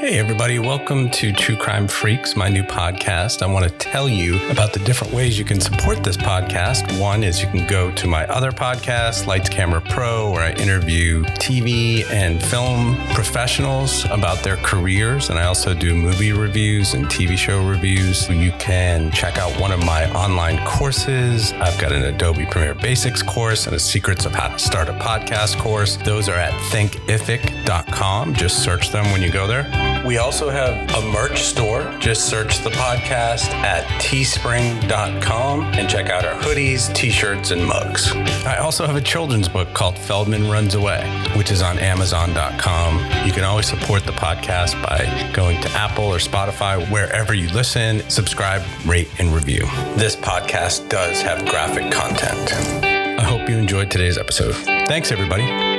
Hey everybody, welcome to True Crime Freaks, my new podcast. I want to tell you about the different ways you can support this podcast. One is you can go to my other podcast, Lights Camera Pro, where I interview TV and film professionals about their careers. And I also do movie reviews and TV show reviews. You can check out one of my online courses. I've got an Adobe Premiere Basics course and a Secrets of How to Start a Podcast course. Those are at thinkific.com. Just search them when you go there. We also have a merch store. Just search the podcast at teespring.com and check out our hoodies, t-shirts, and mugs. I also have a children's book called Feldman Runs Away, which is on amazon.com. You can always support the podcast by going to Apple or Spotify, wherever you listen, subscribe, rate, and review. This podcast does have graphic content. I hope you enjoyed today's episode. Thanks, everybody.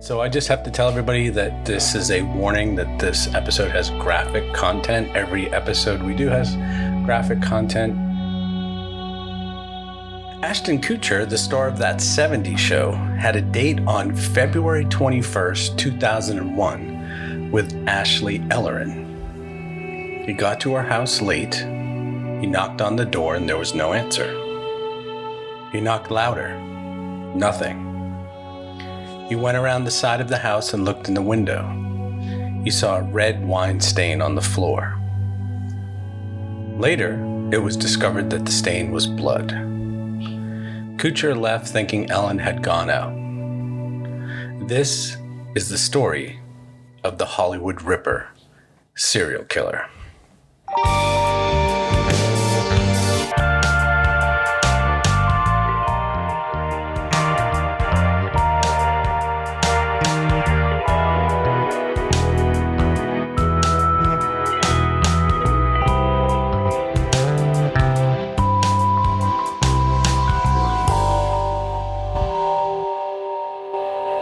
So I just have to tell everybody that this is a warning that this episode has graphic content. Every episode we do has graphic content. Ashton Kutcher, the star of That 70s Show, had a date on February 21st, 2001 with Ashley Ellerin. He got to her house late. He knocked on the door and there was no answer. He knocked louder. Nothing. He went around the side of the house and looked in the window. He saw a red wine stain on the floor. Later, it was discovered that the stain was blood. Kutcher left thinking Ellen had gone out. This is the story of the Hollywood Ripper serial killer.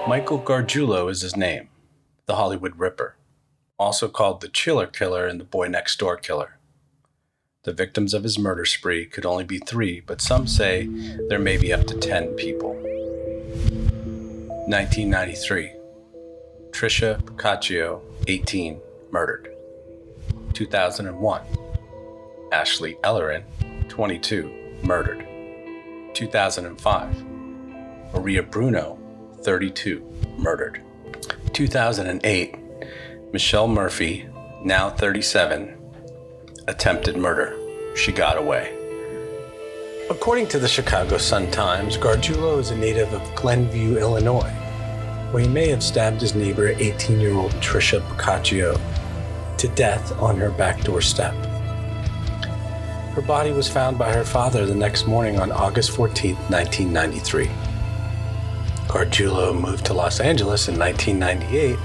Michael Gargiulo is his name, the Hollywood Ripper, also called the Chiller Killer and the Boy Next Door Killer. The victims of his murder spree could only be 3, but some say there may be up to 10 people. 1993, Trisha Picaccio, 18, murdered. 2001, Ashley Ellerin, 22, murdered. 2005, Maria Bruno, 32, murdered. 2008, Michelle Murphy, now 37, attempted murder. She got away. According to the Chicago Sun-Times, Gargiulo is a native of Glenview, Illinois, where he may have stabbed his neighbor, 18-year-old Trisha Picaccio, to death on her back doorstep. Her body was found by her father the next morning on August 14, 1993. Gargiulo moved to Los Angeles in 1998,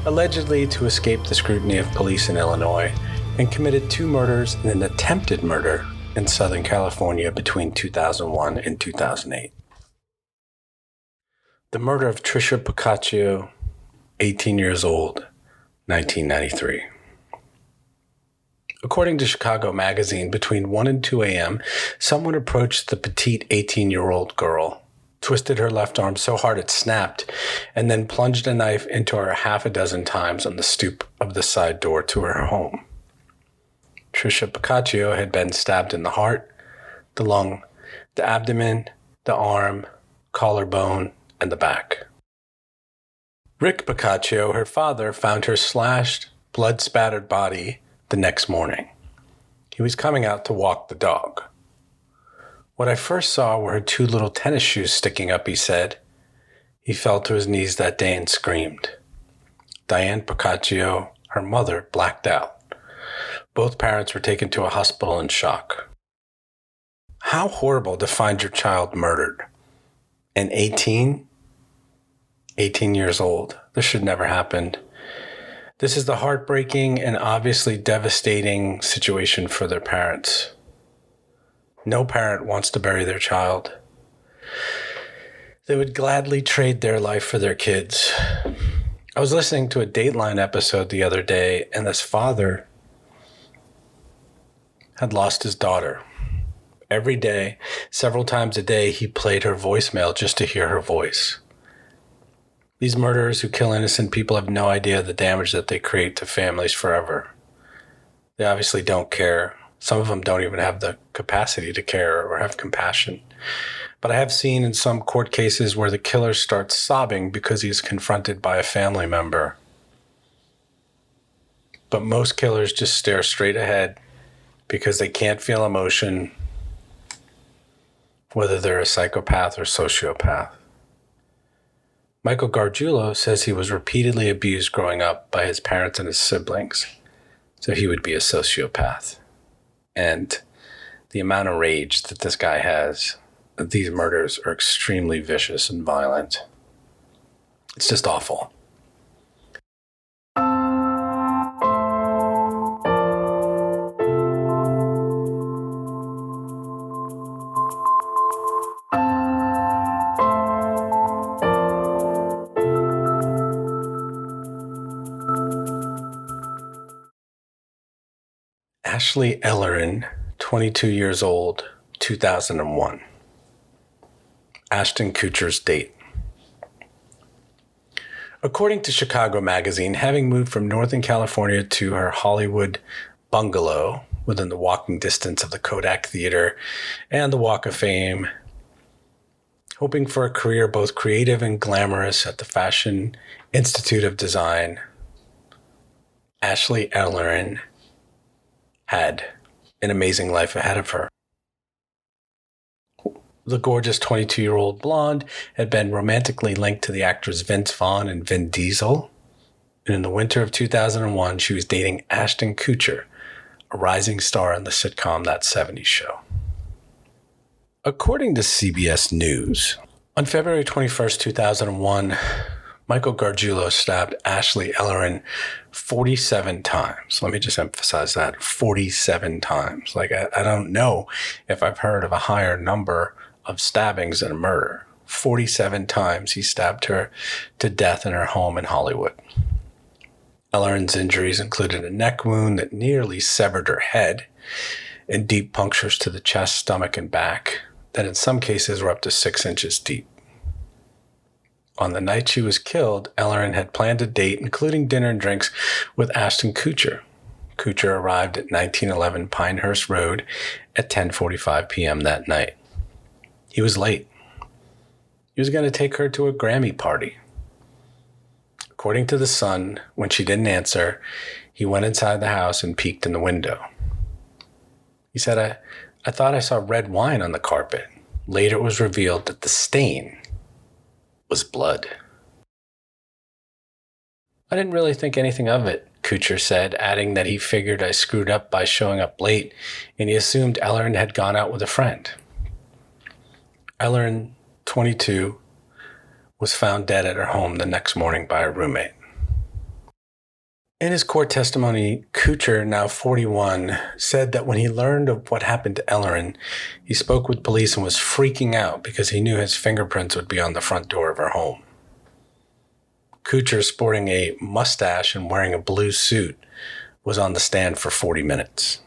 allegedly to escape the scrutiny of police in Illinois, and committed 2 murders and an attempted murder in Southern California between 2001 and 2008. The murder of Trisha Picaccio, 18 years old, 1993. According to Chicago Magazine, between 1 and 2 a.m., someone approached the petite 18-year-old girl, twisted her left arm so hard it snapped, and then plunged a knife into her 6 times on the stoop of the side door to her home. Trisha Picaccio had been stabbed in the heart, the lung, the abdomen, the arm, collarbone, and the back. Rick Picaccio, her father, found her slashed, blood-spattered body the next morning. He was coming out to walk the dog. What I first saw were her 2 little tennis shoes sticking up, he said. He fell to his knees that day and screamed. Diane Picaccio, her mother, blacked out. Both parents were taken to a hospital in shock. How horrible to find your child murdered. And 18 years old. This should never happen. This is the heartbreaking and obviously devastating situation for their parents. No parent wants to bury their child. They would gladly trade their life for their kids. I was listening to a Dateline episode the other day, and this father had lost his daughter. Every day, several times a day, he played her voicemail just to hear her voice. These murderers who kill innocent people have no idea the damage that they create to families forever. They obviously don't care. Some of them don't even have the capacity to care or have compassion. But I have seen in some court cases where the killer starts sobbing because he's confronted by a family member. But most killers just stare straight ahead because they can't feel emotion, whether they're a psychopath or sociopath. Michael Gargiulo says he was repeatedly abused growing up by his parents and his siblings, so he would be a sociopath. And the amount of rage that this guy has, these murders are extremely vicious and violent. It's just awful. Ashley Ellerin, 22 years old, 2001. Ashton Kutcher's date. According to Chicago Magazine, having moved from Northern California to her Hollywood bungalow within the walking distance of the Kodak Theater and the Walk of Fame, hoping for a career both creative and glamorous at the Fashion Institute of Design, Ashley Ellerin had an amazing life ahead of her. The gorgeous 22-year-old blonde had been romantically linked to the actors Vince Vaughn and Vin Diesel. And in the winter of 2001, she was dating Ashton Kutcher, a rising star in the sitcom That 70s Show. According to CBS News, on February 21st, 2001, Michael Gargiulo stabbed Ashley Ellerin 47 times. Let me just emphasize that, 47 times. Like, I don't know if I've heard of a higher number of stabbings in a murder. 47 times he stabbed her to death in her home in Hollywood. Ellerin's injuries included a neck wound that nearly severed her head and deep punctures to the chest, stomach, and back that in some cases were up to 6 inches deep. On the night she was killed, Ellerin had planned a date, including dinner and drinks, with Ashton Kutcher. Kutcher arrived at 1911 Pinehurst Road at 10:45 p.m. that night. He was late. He was going to take her to a Grammy party. According to The Sun, when she didn't answer, he went inside the house and peeked in the window. He said, I thought I saw red wine on the carpet. Later it was revealed that the stain was blood. I didn't really think anything of it, Kutcher said, adding that he figured I screwed up by showing up late, and he assumed Ellerin had gone out with a friend. Ellerin, 22, was found dead at her home the next morning by her roommate. In his court testimony, Kutcher, now 41, said that when he learned of what happened to Ellerin, he spoke with police and was freaking out because he knew his fingerprints would be on the front door of her home. Kutcher, sporting a mustache and wearing a blue suit, was on the stand for 40 minutes.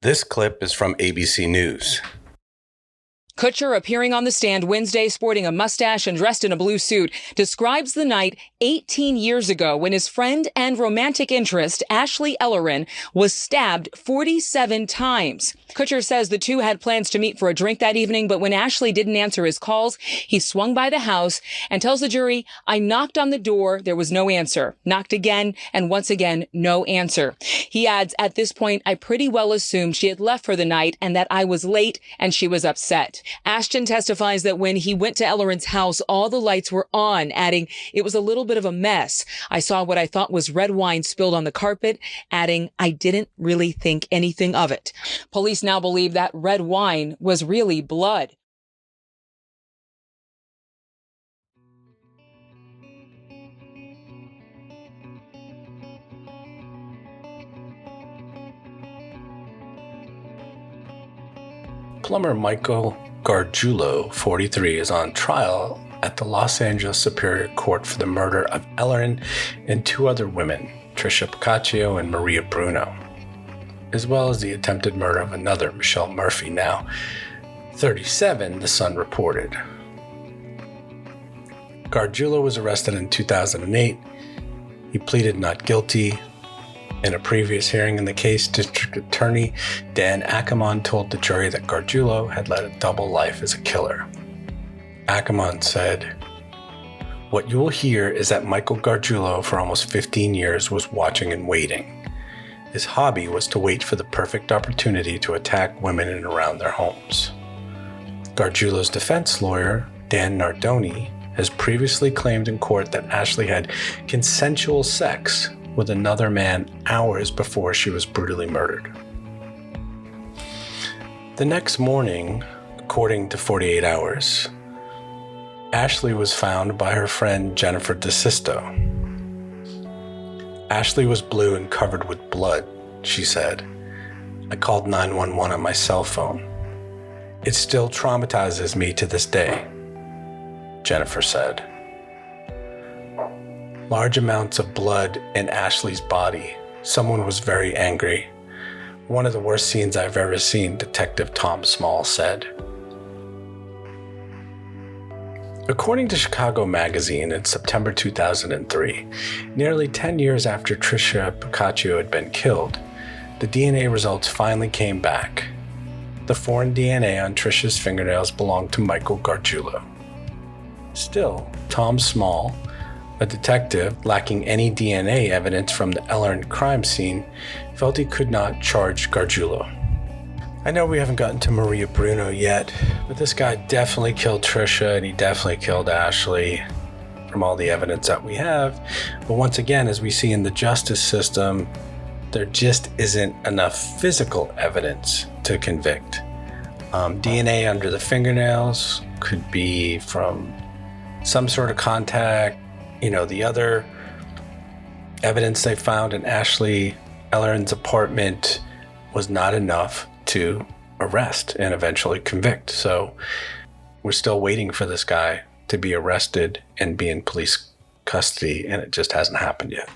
This clip is from ABC News. Kutcher, appearing on the stand Wednesday sporting a mustache and dressed in a blue suit, describes the night 18 years ago when his friend and romantic interest, Ashley Ellerin, was stabbed 47 times. Kutcher says the two had plans to meet for a drink that evening, but when Ashley didn't answer his calls, he swung by the house and tells the jury, I knocked on the door, there was no answer. Knocked again, and once again, no answer. He adds, at this point, I pretty well assumed she had left for the night and that I was late and she was upset. Ashton testifies that when he went to Ellerin's house, all the lights were on, adding, it was a little bit of a mess. I saw what I thought was red wine spilled on the carpet, adding, I didn't really think anything of it. Police now believe that red wine was really blood. Plumber Michael Gargiulo, 43, is on trial at the Los Angeles Superior Court for the murder of Ellerin and two other women, Trisha Picaccio and Maria Bruno, as well as the attempted murder of another, Michelle Murphy, now 37, The Sun reported. Gargiulo was arrested in 2008. He pleaded not guilty. In a previous hearing in the case, District Attorney Dan Ackerman told the jury that Gargiulo had led a double life as a killer. Ackerman said, "What you will hear is that Michael Gargiulo for almost 15 years was watching and waiting. His hobby was to wait for the perfect opportunity to attack women in and around their homes." Gargiulo's defense lawyer, Dan Nardoni, has previously claimed in court that Ashley had consensual sex with another man hours before she was brutally murdered. The next morning, according to 48 Hours, Ashley was found by her friend Jennifer DeSisto. Ashley was blue and covered with blood, she said. "I called 911 on my cell phone. It still traumatizes me to this day," Jennifer said. Large amounts of blood in Ashley's body. Someone was very angry. "One of the worst scenes I've ever seen," Detective Tom Small said. According to Chicago Magazine in September 2003, nearly 10 years after Trisha Picaccio had been killed, the DNA results finally came back. The foreign DNA on Trisha's fingernails belonged to Michael Gargiulo. Still, Tom Small, a detective lacking any DNA evidence from the Ellerin crime scene, felt he could not charge Gargiulo. I know we haven't gotten to Maria Bruno yet, but this guy definitely killed Trisha and he definitely killed Ashley from all the evidence that we have. But once again, as we see in the justice system, there just isn't enough physical evidence to convict. DNA under the fingernails could be from some sort of contact. The other evidence they found in Ashley Ellerin's apartment was not enough to arrest and eventually convict. So we're still waiting for this guy to be arrested and be in police custody, and it just hasn't happened yet.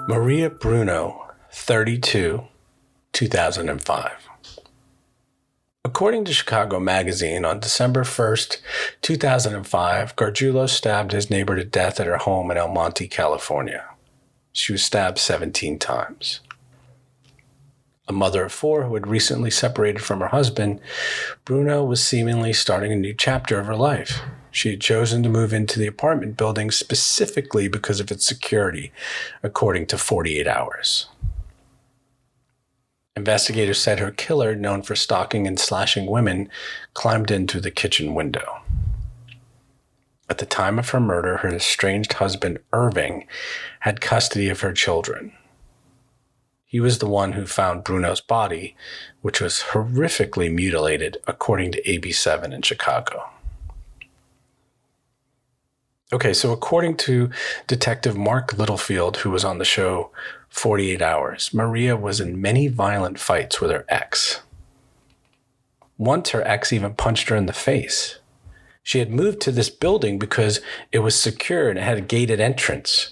Maria Bruno, 32, 2005. According to Chicago Magazine, on December 1st, 2005, Gargiulo stabbed his neighbor to death at her home in El Monte, California. She was stabbed 17 times. A mother of 4 who had recently separated from her husband, Bruno was seemingly starting a new chapter of her life. She had chosen to move into the apartment building specifically because of its security, according to 48 Hours. Investigators said her killer, known for stalking and slashing women, climbed in through the kitchen window. At the time of her murder, her estranged husband, Irving, had custody of her children. He was the one who found Bruno's body, which was horrifically mutilated, according to AB7 in Chicago. Okay, so according to Detective Mark Littlefield, who was on the show 48 Hours, Maria was in many violent fights with her ex. Once her ex even punched her in the face. She had moved to this building because it was secure and it had a gated entrance.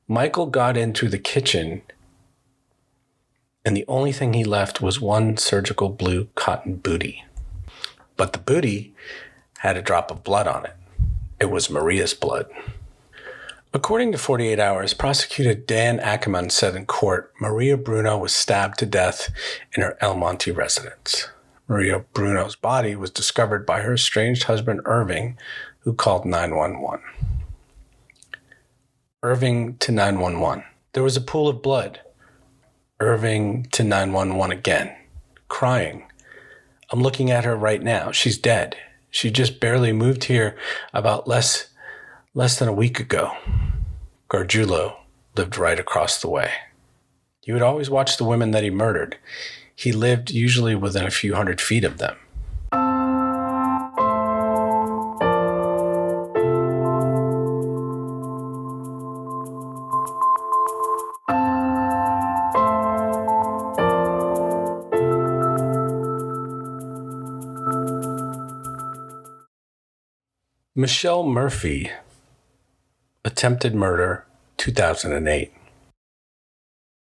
Michael got in through the kitchen, and the only thing he left was one surgical blue cotton bootie. But the bootie had a drop of blood on it. It was Maria's blood. According to 48 Hours, prosecutor Dan Ackerman said in court, Maria Bruno was stabbed to death in her El Monte residence. Maria Bruno's body was discovered by her estranged husband, Irving, who called 911. Irving to 911. There was a pool of blood. Irving to 911 again, crying. "I'm looking at her right now. She's dead. She just barely moved here about less than a week ago." Gargiulo lived right across the way. He would always watch the women that he murdered. He lived usually within a few hundred feet of them. Michelle Murphy, attempted murder, 2008.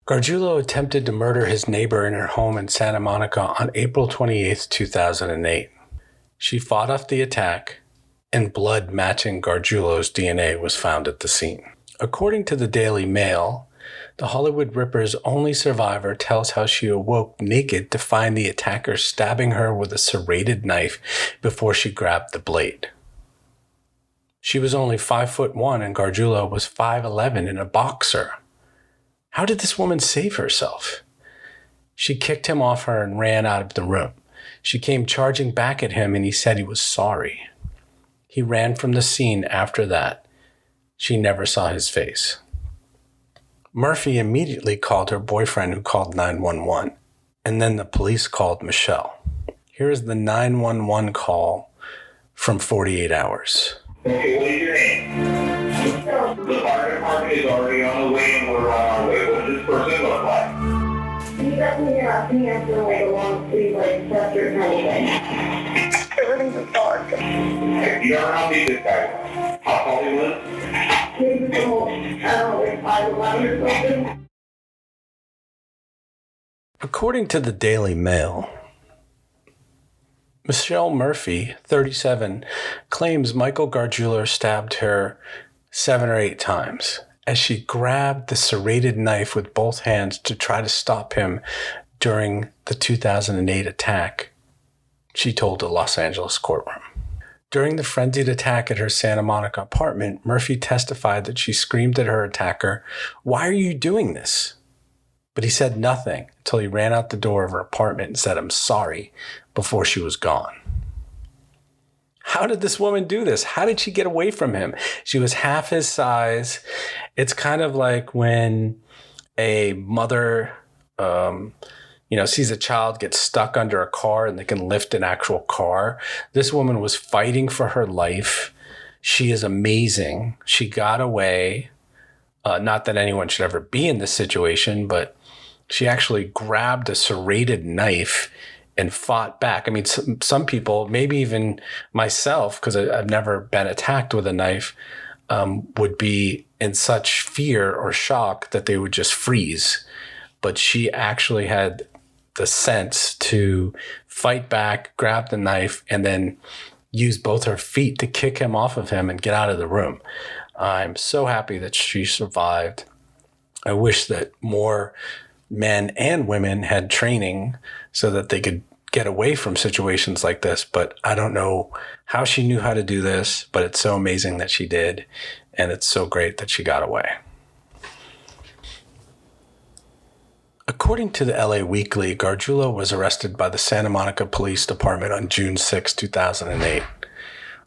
Gargiulo attempted to murder his neighbor in her home in Santa Monica on April 28, 2008. She fought off the attack, and blood matching Gargiulo's DNA was found at the scene. According to the Daily Mail, the Hollywood Ripper's only survivor tells how she awoke naked to find the attacker stabbing her with a serrated knife before she grabbed the blade. She was only 5'1" and Gargiulo was 5'11" and a boxer. How did this woman save herself? She kicked him off her and ran out of the room. She came charging back at him and he said he was sorry. He ran from the scene after that. She never saw his face. Murphy immediately called her boyfriend, who called 911, and then the police called Michelle. Here is the 911 call from 48 hours. Okay, what is your name? The fire department is already on the way and we're on our way. What does this person look like? He's definitely not me after like a long sleep, like chapter kind of thing. Everything's in dark. Okay, you don't know how big this guy was. How tall he was? Maybe so, I don't know, like 5'11" or something. According to the Daily Mail, Michelle Murphy, 37, claims Michael Gargiulo stabbed her 7 or 8 times as she grabbed the serrated knife with both hands to try to stop him during the 2008 attack, she told a Los Angeles courtroom. During the frenzied attack at her Santa Monica apartment, Murphy testified that she screamed at her attacker, "Why are you doing this?" But he said nothing until he ran out the door of her apartment and said, "I'm sorry," before she was gone. How did this woman do this? How did she get away from him? She was half his size. It's kind of like when a mother, sees a child get stuck under a car and they can lift an actual car. This woman was fighting for her life. She is amazing. She got away. Not that anyone should ever be in this situation, but she actually grabbed a serrated knife and fought back. I mean, some people, maybe even myself, because I've never been attacked with a knife, would be in such fear or shock that they would just freeze. But she actually had the sense to fight back, grab the knife, and then use both her feet to kick him off of him and get out of the room. I'm so happy that she survived. I wish that more men and women had training so that they could get away from situations like this. But I don't know how she knew how to do this, but it's so amazing that she did. And it's so great that she got away. According to the LA Weekly, Gargiulo was arrested by the Santa Monica Police Department on June 6, 2008.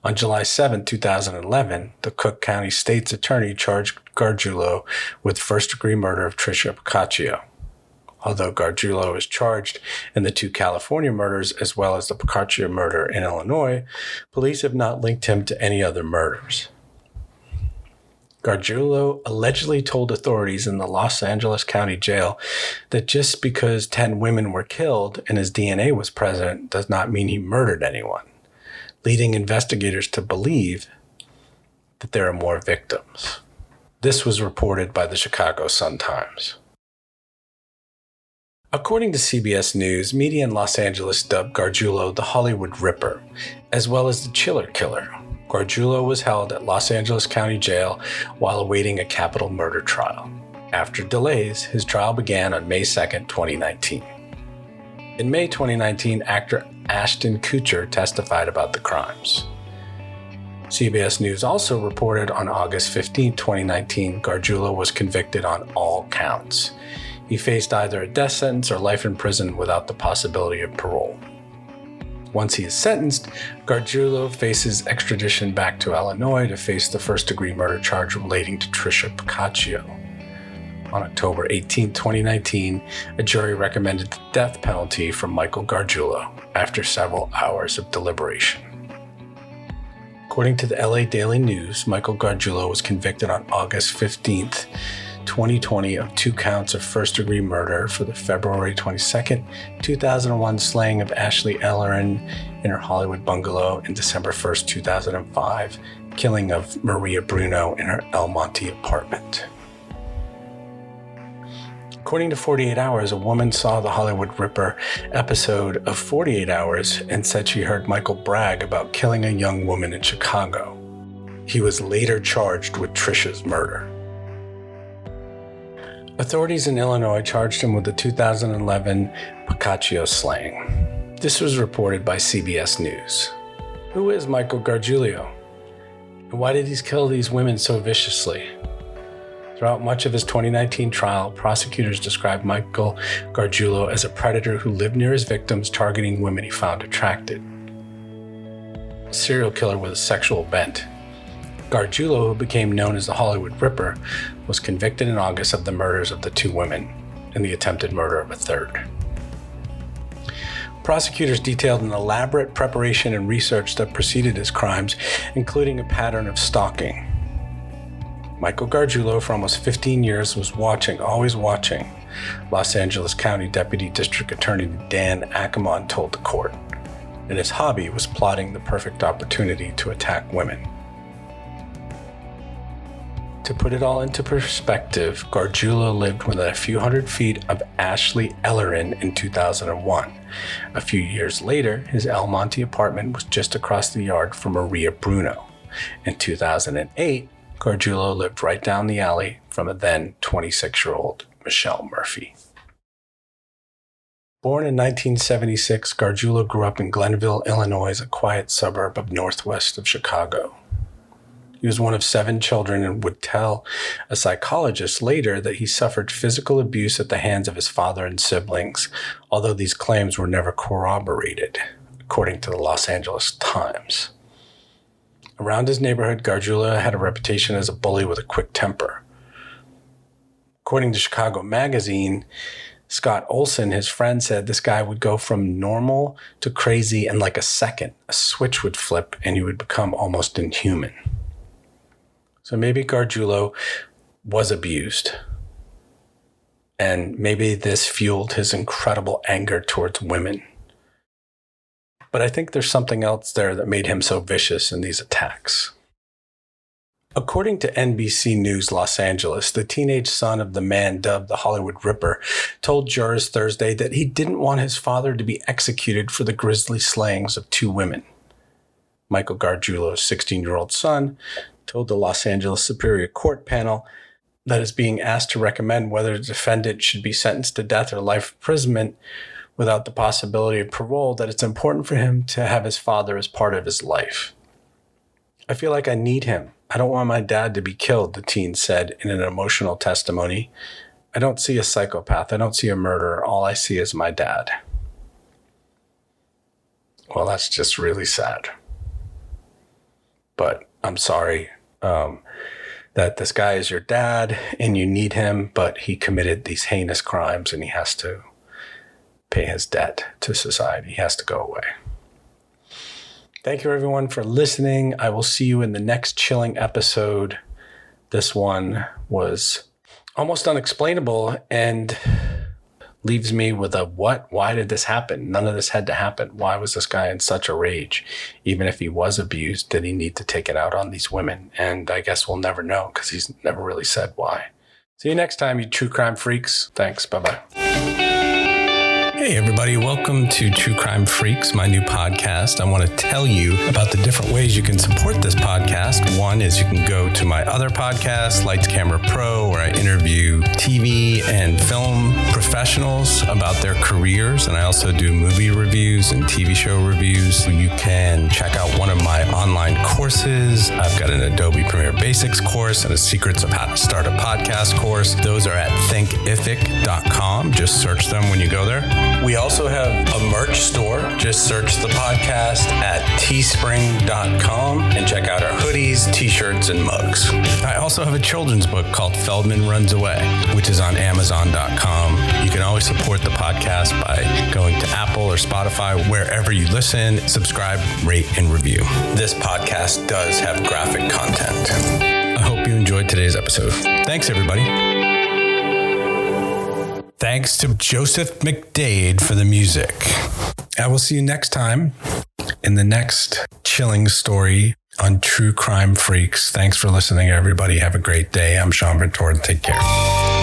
On July 7, 2011, the Cook County State's Attorney charged Gargiulo with first-degree murder of Trisha Picaccio. Although Gargiulo is charged in the 2 California murders as well as the Picaccio murder in Illinois, police have not linked him to any other murders. Gargiulo allegedly told authorities in the Los Angeles County Jail that just because 10 women were killed and his DNA was present does not mean he murdered anyone, leading investigators to believe that there are more victims. This was reported by the Chicago Sun-Times. According to CBS News, media in Los Angeles dubbed Gargiulo the Hollywood Ripper, as well as the Chiller Killer. Gargiulo was held at Los Angeles County Jail while awaiting a capital murder trial. After delays, his trial began on May 2, 2019. In May 2019, actor Ashton Kutcher testified about the crimes. CBS News also reported on August 15, 2019, Gargiulo was convicted on all counts. He faced either a death sentence or life in prison without the possibility of parole. Once he is sentenced, Gargiulo faces extradition back to Illinois to face the first-degree murder charge relating to Trisha Picaccio. On October 18, 2019, a jury recommended the death penalty for Michael Gargiulo after several hours of deliberation. According to the LA Daily News, Michael Gargiulo was convicted on August 15, 2020 of 2 counts of first-degree murder for the February 22nd, 2001 slaying of Ashley Ellerin in her Hollywood bungalow, and December 1st, 2005 killing of Maria Bruno in her El Monte apartment. According to 48 Hours, a woman saw the Hollywood Ripper episode of 48 Hours and said she heard Michael brag about killing a young woman in Chicago. He was later charged with Trisha's murder. Authorities in Illinois charged him with the 2011 Picaccio slaying. This was reported by CBS News. Who is Michael Gargiulo? And why did he kill these women so viciously? Throughout much of his 2019 trial, prosecutors described Michael Gargiulo as a predator who lived near his victims, targeting women he found attractive. A serial killer with a sexual bent. Gargiulo, who became known as the Hollywood Ripper, was convicted in August of the murders of the 2 women and the attempted murder of a third. Prosecutors detailed an elaborate preparation and research that preceded his crimes, including a pattern of stalking. Michael Gargiulo, for almost 15 years, was always watching, Los Angeles County Deputy District Attorney Dan Ackerman told the court, and his hobby was plotting the perfect opportunity to attack women. To put it all into perspective, Gargiulo lived within a few hundred feet of Ashley Ellerin in 2001. A few years later, his El Monte apartment was just across the yard from Maria Bruno. In 2008, Gargiulo lived right down the alley from a then 26-year-old Michelle Murphy. Born in 1976, Gargiulo grew up in Glenville, Illinois, a quiet suburb of northwest of Chicago. He was one of 7 children and would tell a psychologist later that he suffered physical abuse at the hands of his father and siblings, although these claims were never corroborated, according to the Los Angeles Times. Around his neighborhood, Gargiulo had a reputation as a bully with a quick temper. According to Chicago Magazine, Scott Olson, his friend, said this guy would go from normal to crazy in like a second. A switch would flip and he would become almost inhuman. So maybe Gargiulo was abused, and maybe this fueled his incredible anger towards women. But I think there's something else there that made him so vicious in these attacks. According to NBC News Los Angeles, the teenage son of the man dubbed the Hollywood Ripper told jurors Thursday that he didn't want his father to be executed for the grisly slayings of 2 women. Michael Gargiulo's 16-year-old son told the Los Angeles Superior Court panel that is being asked to recommend whether the defendant should be sentenced to death or life imprisonment without the possibility of parole, that it's important for him to have his father as part of his life. I feel like I need him. I don't want my dad to be killed, the teen said in an emotional testimony. I don't see a psychopath. I don't see a murderer. All I see is my dad. Well, that's just really sad. But I'm sorry that this guy is your dad and you need him, but he committed these heinous crimes and he has to pay his debt to society. He has to go away. Thank you, everyone, for listening. I will see you in the next chilling episode. This one was almost unexplainable and leaves me with a what? Why did this happen? None of this had to happen. Why was this guy in such a rage? Even if he was abused, did he need to take it out on these women? And I guess we'll never know because he's never really said why. See you next time, you true crime freaks. Thanks. Bye-bye. Hey, everybody. Welcome to True Crime Freaks, my new podcast. I want to tell you about the different ways you can support this podcast. One is you can go to my other podcast, Lights Camera Pro, where I interview TV and film professionals about their careers. And I also do movie reviews and TV show reviews. You can check out one of my online courses. I've got an Adobe Premiere Basics course and a Secrets of How to Start a Podcast course. Those are at thinkific.com. Just search them when you go there. We also have a merch store. Just search the podcast at teespring.com and check out our hoodies, t-shirts, and mugs. I also have a children's book called Feldman Runs Away, which is on Amazon.com. You can always support the podcast by going to Apple or Spotify, wherever you listen, subscribe, rate, and review. This podcast does have graphic content. I hope you enjoyed today's episode. Thanks, everybody. Thanks to Joseph McDade for the music. I will see you next time in the next chilling story on True Crime Freaks. Thanks for listening, everybody. Have a great day. I'm Sean Ventura. Take care.